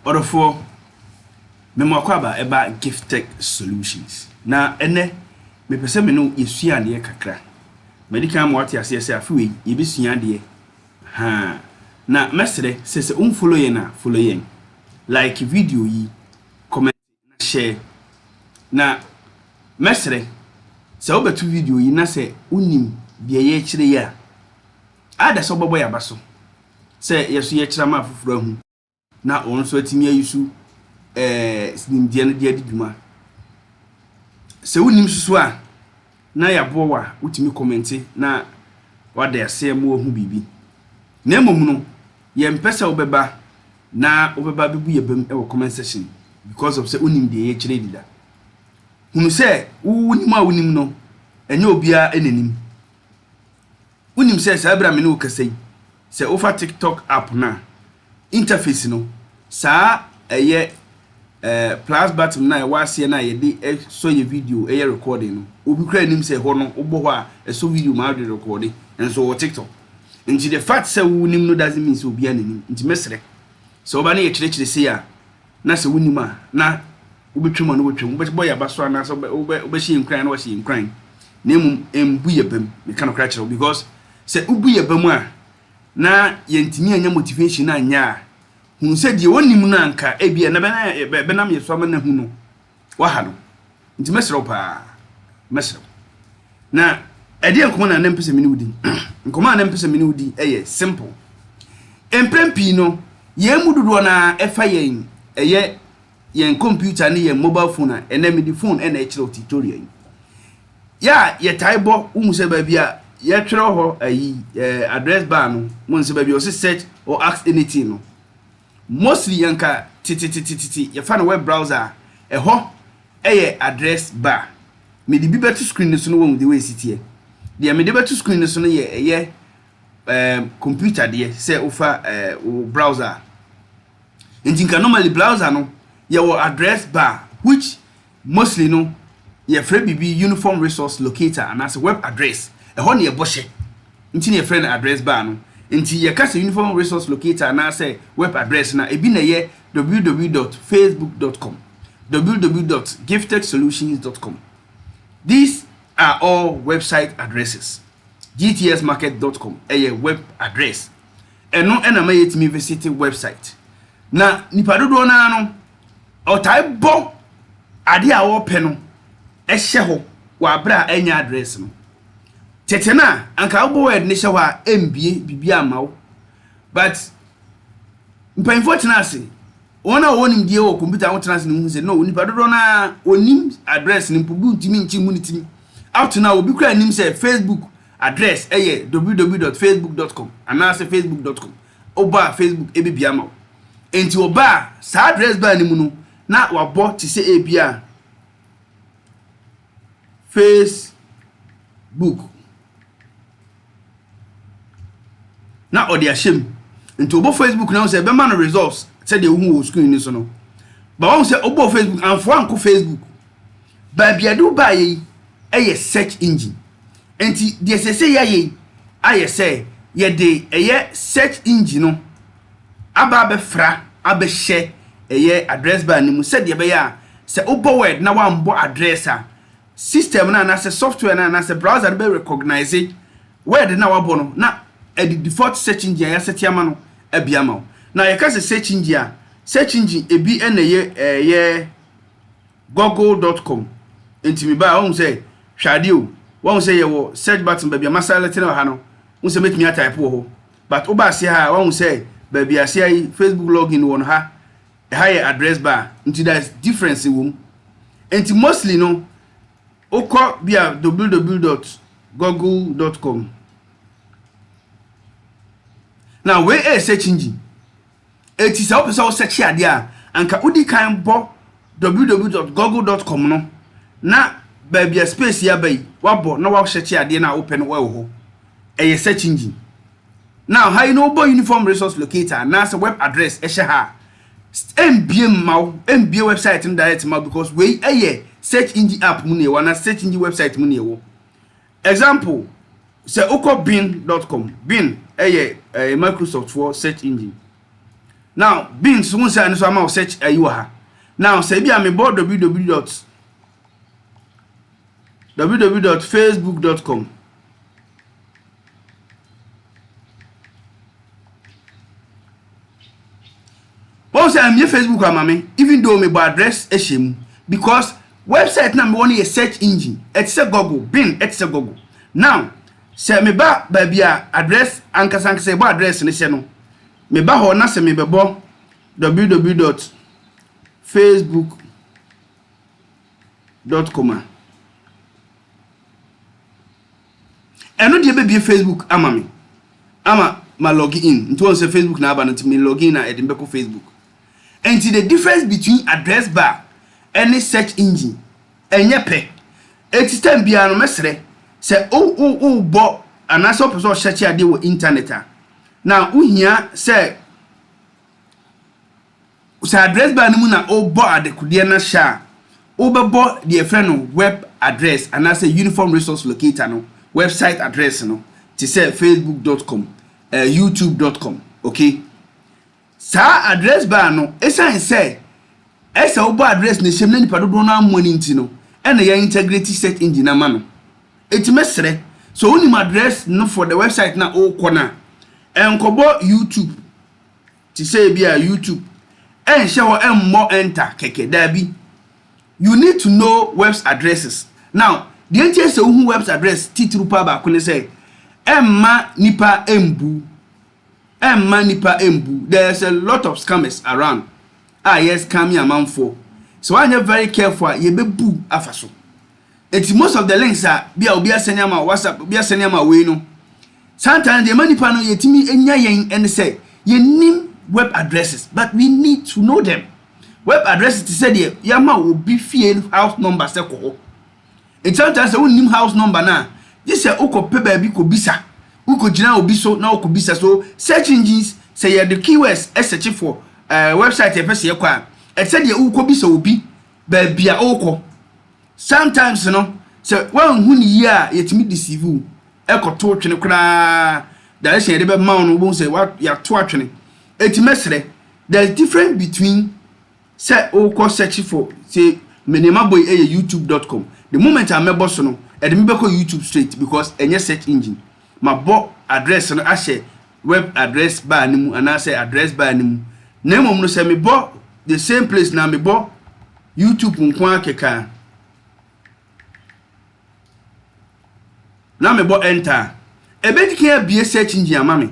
Orofo Memokwaba eba Gift Tech Solutions. Na ene me pese me no yesua de kakra. Medical mo ate ase ase afi ye besua de. Ha. Na mesre se follow ye na follow ye. Like video yi, comment na share. Na mesre se obetu video yi na se unim de ye kire ya. Ada so bobo ya baso. Se yeso ye kira ma afufura hu. Na on so atimi ayusu sinimdie no de adiduma. Se unim susu a na yabo wa utimi comment na wada ase mo hu bibi. Na emom no ye mpesa obeba na obeba bibu yebem e wo comment section because of se unim de ye kire dida. Hunu se unim a unim no enye obia enanim. Unim se abra me no kasai se ofa TikTok app na interface no sa eye plus button na wase na ye de so ye video eye recording no obi kra nim se ho no obo ho a so video ma de recording enso wo TikTok nti the fact se wunim no doesn't mean se obi ananim nti mesre se oba na ye kire se ya na se wunim a na obetwema no wotwem obetbo ya baso na se obehye nkran na wo hye nkran na embu ye bam me kan kra kire because se ubu ye bam a na yentimi anya motivation na anya hunu se die wonim na anka ebia na benam ye so na hunu wa ha no nti mesro pa mesro na edi enkomo na nempese mini wudi enkomo na nempese mini wudi eye simple emprempi no ye mududo na efa yen eye yen computer ni yen mobile phone na enemi phone na e kire tutorial ya ye taibo umuse ba bia ye twere ho ayi address bar no mo nse ba bia o search or ask anything no mostly yanka titi ye fa na web browser ho address bar me di better screen so no wo the way sitie de me di better screen so no ye computer de say ofa browser ntinka normally browser no ye wo address bar which mostly no ye free bibi uniform resource locator and as a web address ho na ye boshe ntini ye friend address bar no nti ye kase uniform resource locator na say web address na ebi na ye www.facebook.com www.giftedsolutions.com. These are all website addresses. gtsmarket.com a web address eno na ma yetimi visit website na nipa dodo na no otai bo ade a wo pe no ehye ho wa bra anya address no tete na anka wo word ne hye ho a mbie bibia amawo but unfortunately ona wonim die wo computer wo trans ne hu se no nipa dodo na onim address ne mpubu ntimi nchi mu nitimi up to now obi kura nim se Facebook address www.facebook.com and now say facebook.com oba Facebook ebibia amawo enti oba sa address ba ni mu no na wabo ti se ebia Facebook na odi ashem enti obo Facebook na say be man results say the hu screen ni so no ba won say obo Facebook anfo anko Facebook ba bia do ba yi search engine enti de say ye aye say ye de search engine no aba be fra abe hye address bar ni mu say de be ya say obo word na wan bo address a system na say software na say browser be recognize word na wabo no na the default search engine ya set yama no abiama na ye ka say search engine ebi na ye google.com enti mi ba won say hwade o won say ye wo search button ba bia masalete na ha no won say metimi type wo but oba se ha won say ba bia se ai Facebook login won ha ye address bar enti there is difference wo enti mostly no okọ bia www.google.com now we search engine it is help us search ade a anka udi kan bo www.google.com no na ba bia space ya bai wabo na wa search ade na open wa ho search engine now how you know bo uniform resource locator na say web address ha mbie website in direct ma because we search engine app mu ne wa na search engine website mu ne wo example say okobin.com bin Microsoft for search engine Now beans won say and so am search you ha. Now say bi am board www.facebook.com. Once I'm your Facebook amame, even though me address eshim, because website na me want a search engine. It's a Google, Bing, it's a Google. Now, say me ba babia address anka say bo address ni se no. Me ba ho na se me bebo www.facebook.com. Eno de be Facebook amame. Ama ma log in. Nti won say Facebook na aba no ti me log in na edin be ko Facebook. And the difference between address bar and search engine enye pe eti time bia no mesre se o bo anaso person search ade wo internet a na uhia se address bar no mu na o bo adekude na sha o be bo the friend no web address anase uniform resource locator no website address no ti say facebook.com youtube.com okay. Sa address bar no esan say esa obo address ne hyem na nipa dodo na amoni nti no e na ya integrity search engine ama no etimesre so unim address no for the website na o kona enkobo youtube ti say bia youtube en hye ho emmo enter keke dabi you need to know web addresses. Now the entire say who web address titru pa ba ko ne say emma nipa embu. There's a lot of scammers around. Yes, scam your man for. So when you're very careful, you be boo afaso. It's most of the links are be sending my WhatsApp, be sending my way no. Sometimes the money panel you timi enya yen and say you name web addresses, but we need to know them. Web addresses to say the yama will be field house number seko. It's sometimes the name house number na. This say oko pe baby ko bisa. Uko jina obi so na uko bisa so search engines say the keywords search for website e pese ye kwa e say the uko bisa obi ba bia uko sometimes no say when hu ni ye a yetimi deceive e ko to twene kra direction de be ma no bo say what ya to atwene etimesre there's difference between say uko search for say menema boy youtube.com the moment I mebo so no e de me be ko YouTube straight because enye search engine ma bo address no ahye web address bar ni mu ana say address bar ni mu na mom no say me bo the same place na me bo YouTube nko akeka na me bo enter e be dike bia search engine ama me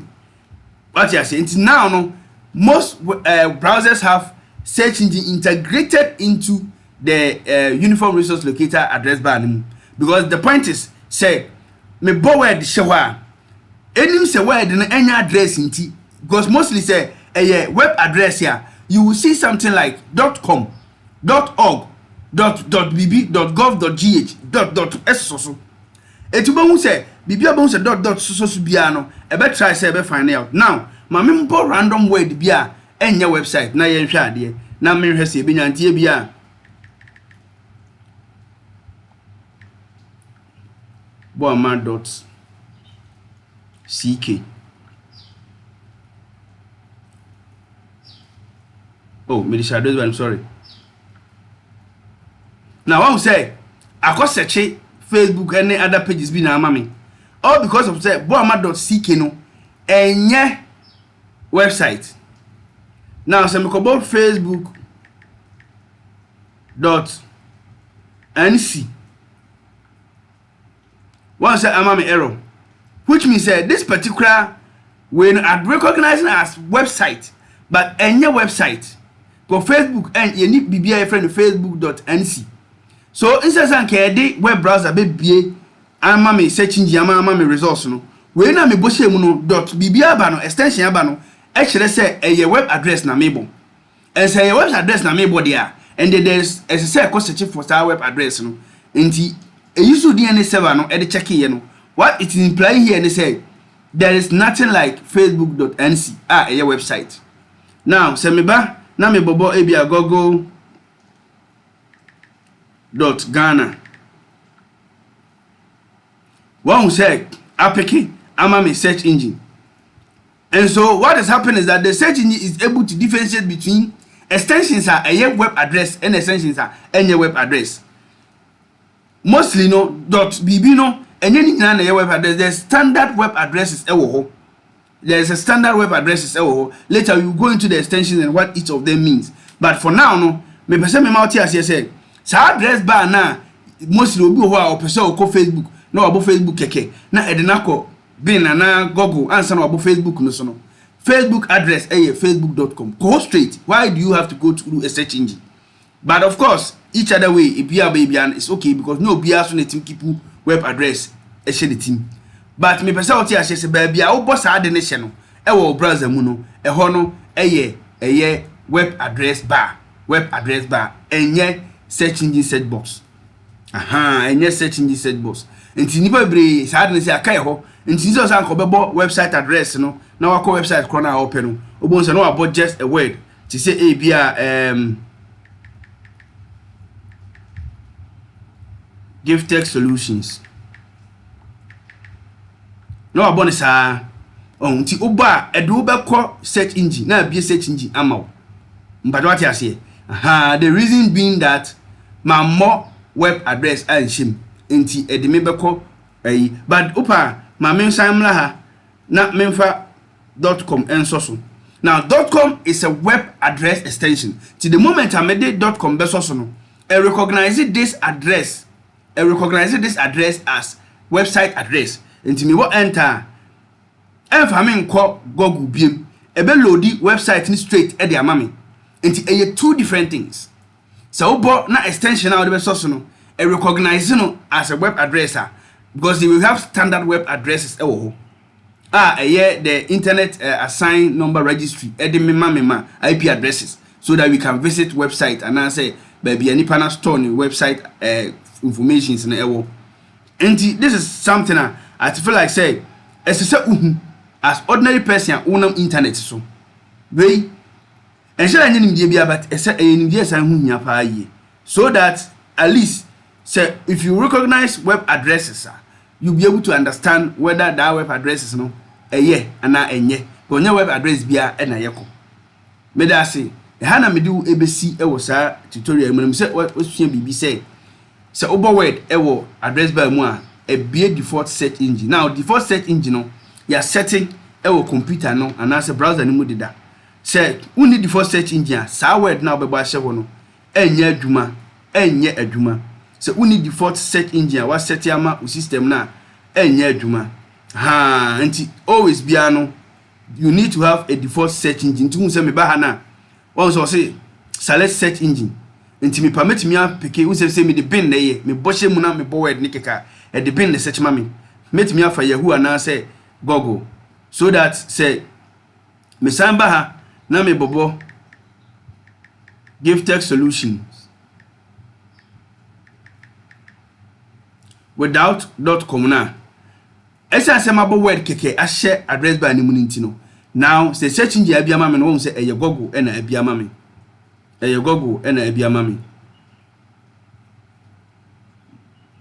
what you say until now no most browsers have search engine integrated into the uniform resource locator address bar ni mu because the point is say me bo word shewa enim say word no any address nti because mostly say web address here you will see something like .com .org .bb .gov.gh .so etubo hu say bibia bo say .so bia no e be try say e be find out now ma me mbo random word bia enye website na ye nhwe ade na me hwe say e be nyantie bia boama.ck. Oh, me shadows, I'm sorry. Now I will say I could search Facebook and other pages be na mami. All because of say boama.ck no enye website. Now say me ko about facebook.nc. One say I'm an error, which means that this particular when I recognize it as website, but any website for Facebook and you need BBI friend facebook.nc. So instead of the web browser be I'm a search engine, I'm a resource no. When I'm a bushe no .bbr bano extension abano actually say a web address na mebo. And say a web address na mebo there, and there's as I say cost search for our web address no. And a usual DNA server no edit check here no. What it implying here and say there is nothing like facebook.nc a website. Now say me ba na me bobo ebia google.ghana. One say apeke ama me search engine. And so what is happening is that the search engine is able to differentiate between extensions are a web address and extensions are any web address. Mostly no .bb no any web address. There's standard web addresses. There's a standard web addresses. Later we will go into the extensions and what each of them means. But for now no, me person me mouth here say address bar na mostly obi ho a opese o ko Facebook na obo Facebook keke na edinako bin na Google answer na obo Facebook no so no. Facebook address facebook.com. Go straight. Why do you have to go through a search engine? But of course, each other way, if you are baby and it's okay because no be as on team keep web address e share the team. But me person out here say baby a wo boss ade ne hye no e wo browser mu no e ho no eye web address bar enye search engine search box. Enye search engine search box. Enti nipa bre sa ade ne say akai ho enti so san ko bebo website address no na wako website kro na open no obon say no about just a word to say e bia GiveTech Solutions no abone sa nti oba edo be ko search engine na bia search engine amaw mbado ati ase the reason being that my more web address and shim nti edime be ko but opa ma mensan mla ha na menfa .com enso so now .com is a web address extension to the moment I made .com be so no I recognize this address as website address nti me wo enter enfa me nko Google biem e be loadi website ni straight e de amame nti eye two different things so obo na extension na be so no I recognize no as a web addresser because they will have standard web addresses the internet assigned number registry mema IP addresses so that we can visit website and I say baby any panel store in website informations in ewo. And this is something I feel like say as ordinary person unam internet so we and shall I but so that at least say if you recognize web addresses you'll be able to understand whether that web address is no ana enye konya web address bia na yeko me da say e ha na me do ebesi e wo sa tutorial mu say wasua bibi say obo word e wo address bar mu a e bie default search engine now default search engine no ya setting e wo computer no ana say browser ni mu dida say uni default search engine sa word na obebo ahye wo no enye adwuma so uni default search engine wa set ama o system na enye adwuma anti always biano you need to have a default search engine to say me ba ha na also say select search engine nti me permit me apeke we say me the bin na ye me boshe mu na me bo word ni keka e the bin na search ma me met me afa Yahoo na say Google so that say me samba ha na me bobo GiveTech Solutions without .com na esa semabo word keke a share address bar ni muninti no now say search engine abia ma me no say eye Google e na abia ma me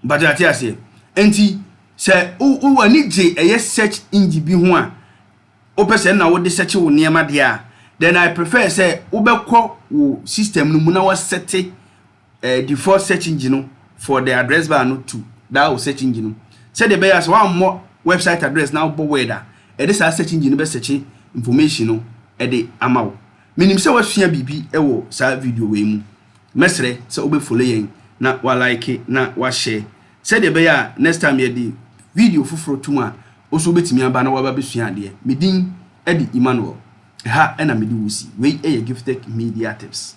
but ati ase enti say u wani je eye search engine bi ho a o pese na wo de search wo niam de a then I prefer say wo be kọ wo system no mu na wo set default search engine no for the address bar no too that will search engine say the buyers one more website address now bo weda e dey search engine be search information no e dey amawo minim say wasua bibi e wo sa video we mu mesre say obe follow yen na wa like na wa share say the buyer next time ye di video fufuro tuma oso betimi aba na wa ba besua de medin e di Emmanuel ha e na medi wusi we e GiveTech Media Tips.